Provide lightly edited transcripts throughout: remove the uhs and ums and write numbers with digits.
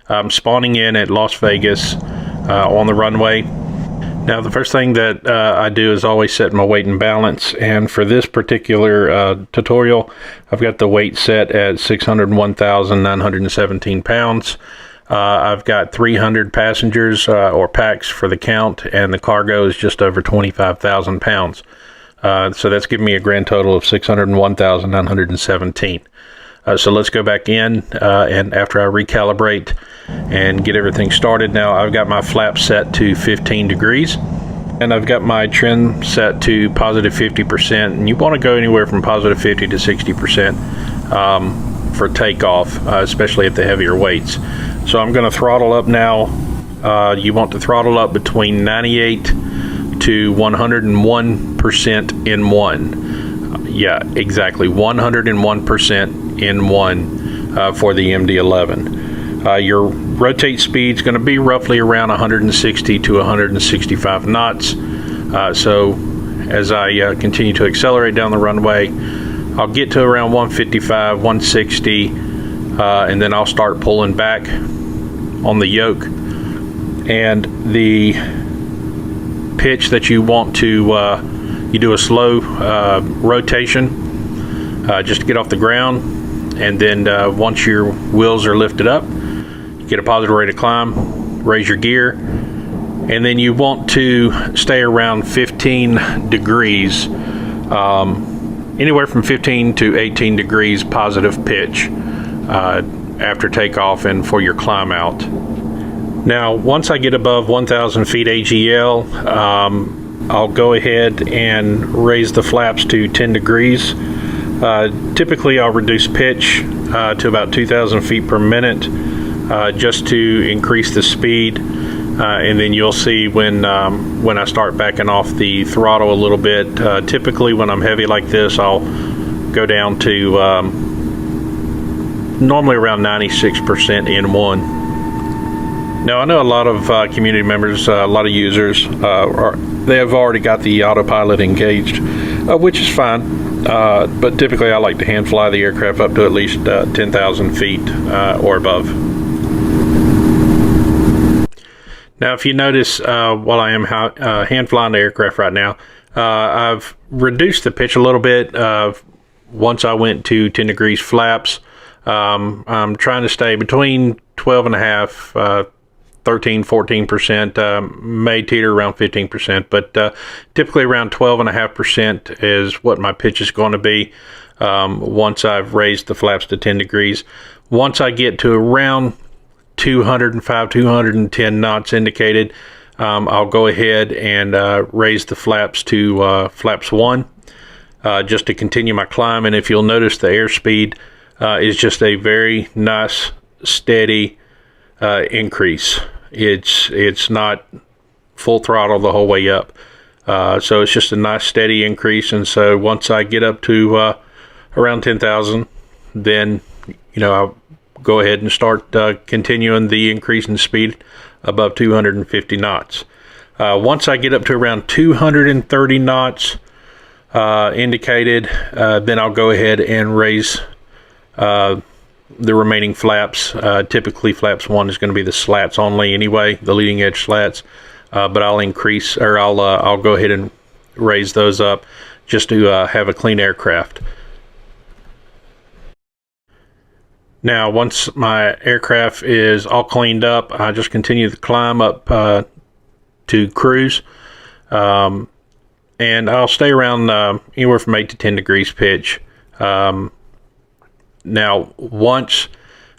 I'm spawning in at Las Vegas on the runway. Now, the first thing that I do is always set my weight and balance. And for this particular tutorial, I've got the weight set at 601,917 pounds. I've got 300 passengers or packs for the count, and the cargo is just over 25,000 pounds. So that's giving me a grand total of 601,917. So let's go back in, and after I recalibrate and get everything started, now I've got my flap set to 15 degrees, and I've got my trim set to positive 50%, and you want to go anywhere from positive 50 to 60% for takeoff, especially at the heavier weights. So I'm going to throttle up now. You want to throttle up between 98 to 101% in one. Yeah, exactly, 101% in one for the MD-11. Your rotate speed is going to be roughly around 160 to 165 knots. So as I continue to accelerate down the runway, I'll get to around 155, 160, and then I'll start pulling back on the yoke. And the pitch that you want to you do a slow rotation just to get off the ground, and then once your wheels are lifted up, you get a positive rate of climb, raise your gear, and then you want to stay around 15 degrees, anywhere from 15 to 18 degrees positive pitch after takeoff and for your climb out. Now, once I get above 1,000 feet AGL, I'll go ahead and raise the flaps to 10 degrees. Typically, I'll reduce pitch to about 2,000 feet per minute just to increase the speed. And then you'll see when I start backing off the throttle a little bit. Typically, when I'm heavy like this, I'll go down to normally around 96% in one. Now, I know a lot of community members, a lot of users, they have already got the autopilot engaged, which is fine. But typically, I like to hand fly the aircraft up to at least 10,000 feet or above. Now, if you notice, while I am hand flying the aircraft right now, I've reduced the pitch a little bit. Once I went to 10 degrees flaps, I'm trying to stay between 12.5%, 13-14%, may teeter around 15%, but typically around 12.5% is what my pitch is going to be once I've raised the flaps to 10 degrees. Once I get to around 205, 210 knots indicated, I'll go ahead and raise the flaps to flaps 1 just to continue my climb. And if you'll notice, the airspeed is just a very nice, steady increase. It's not full throttle the whole way up, so it's just a nice steady increase. And so once I get up to around 10,000, then I'll go ahead and start continuing the increase in speed above 250 knots. Once I get up to around 230 knots indicated, then I'll go ahead and raise the remaining flaps. Typically flaps 1 is going to be the slats only anyway, the leading edge slats, but I'll increase, or I'll go ahead and raise those up just to have a clean aircraft. Now, once my aircraft is all cleaned up, I just continue the climb up to cruise, and I'll stay around anywhere from 8 to 10 degrees pitch. Now, once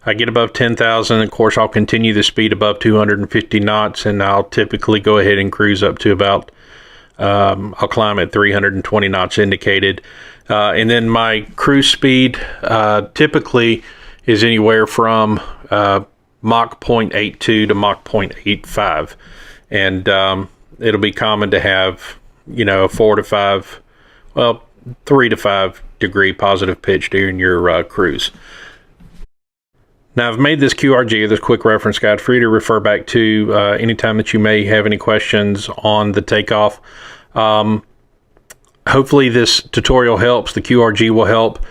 I get above 10,000, of course, I'll continue the speed above 250 knots, and I'll typically go ahead and cruise up to about, I'll climb at 320 knots indicated. And then my cruise speed typically is anywhere from Mach 0.82 to Mach 0.85. And it'll be common to have, a 3 to 5 degree positive pitch during your cruise. Now, I've made this QRG, this quick reference guide, for you to refer back to anytime that you may have any questions on the takeoff. Hopefully this tutorial helps. The QRG will help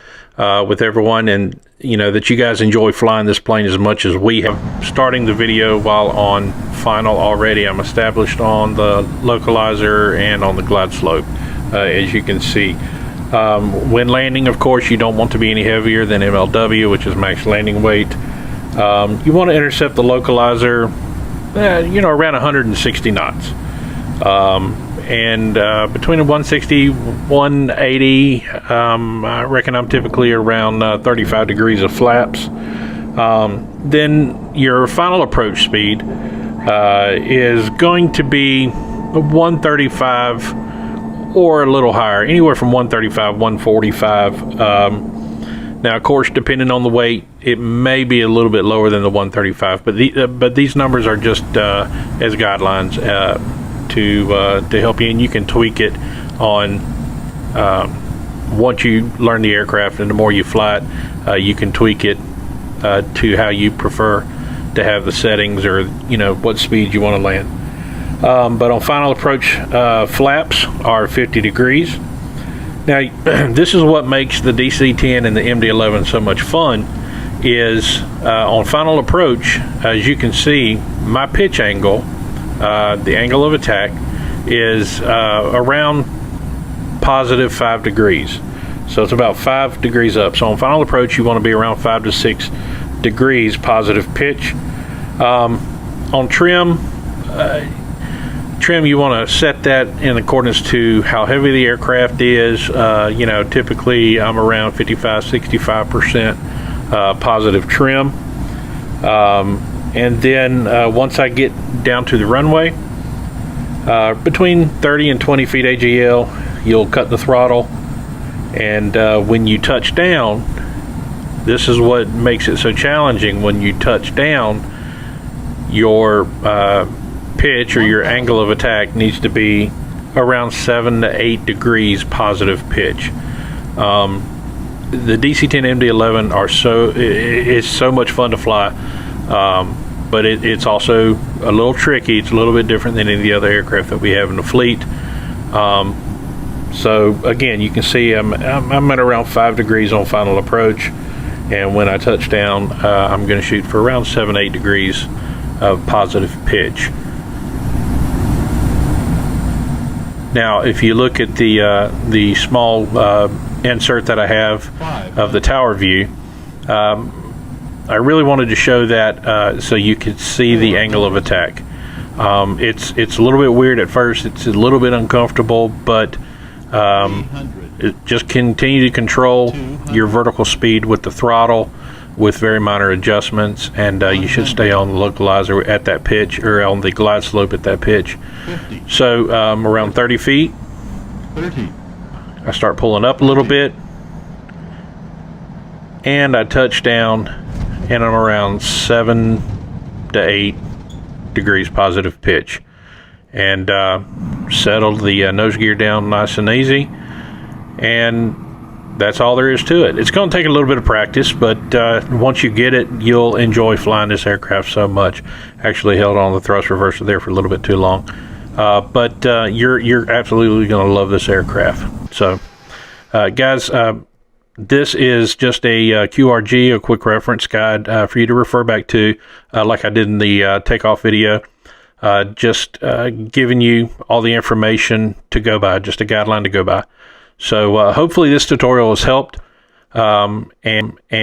with everyone, and that you guys enjoy flying this plane as much as we have. Starting the video while on final already. I'm established on the localizer and on the glide slope, as you can see. When landing, of course, you don't want to be any heavier than MLW, which is max landing weight. You want to intercept the localizer, around 160 knots. Between a 160, 180, I reckon I'm typically around 35 degrees of flaps. Then your final approach speed is going to be 135 or a little higher, anywhere from 135, 145. Now, of course, depending on the weight, it may be a little bit lower than the 135, but these numbers are just as guidelines to help you, and you can tweak it on once you learn the aircraft, and the more you fly it, you can tweak it to how you prefer to have the settings, or what speed you want to land. But on final approach, flaps are 50 degrees. Now, this is what makes the DC-10 and the MD-11 so much fun, is on final approach, as you can see, my pitch angle, the angle of attack, is around positive 5 degrees. So it's about 5 degrees up. So on final approach, you want to be around 5 to 6 degrees positive pitch. On trim, you want to set that in accordance to how heavy the aircraft is. Typically I'm around 55-65% positive trim. And then once I get down to the runway, between 30 and 20 feet AGL, you'll cut the throttle. And when you touch down, this is what makes it so challenging. When you touch down, your pitch, or your angle of attack, needs to be around 7 to 8 degrees positive pitch. The DC-10 MD-11 it's so much fun to fly, but it's also a little tricky. It's a little bit different than any of the other aircraft that we have in the fleet. So again, you can see I'm at around 5 degrees on final approach, and when I touch down, I'm going to shoot for around 7-8 degrees of positive pitch. Now, if you look at the small insert that I have of the tower view, I really wanted to show that so you could see the angle of attack. It's a little bit weird at first. It's a little bit uncomfortable, but just continue to control your vertical speed with the throttle, with very minor adjustments, and you should stay on the localizer at that pitch, or on the glide slope at that pitch. 50. So around 30 feet, 30. I start pulling up a little bit, and I touch down, and I'm around 7 to 8 degrees positive pitch, and settle the nose gear down nice and easy, and that's all there is to it. It's going to take a little bit of practice, but once you get it, you'll enjoy flying this aircraft so much. Actually held on the thrust reverser there for a little bit too long, but you're absolutely going to love this aircraft. So guys, this is just a QRG, a quick reference guide for you to refer back to, like I did in the takeoff video. Just giving you all the information to go by, just a guideline to go by. So hopefully this tutorial has helped, and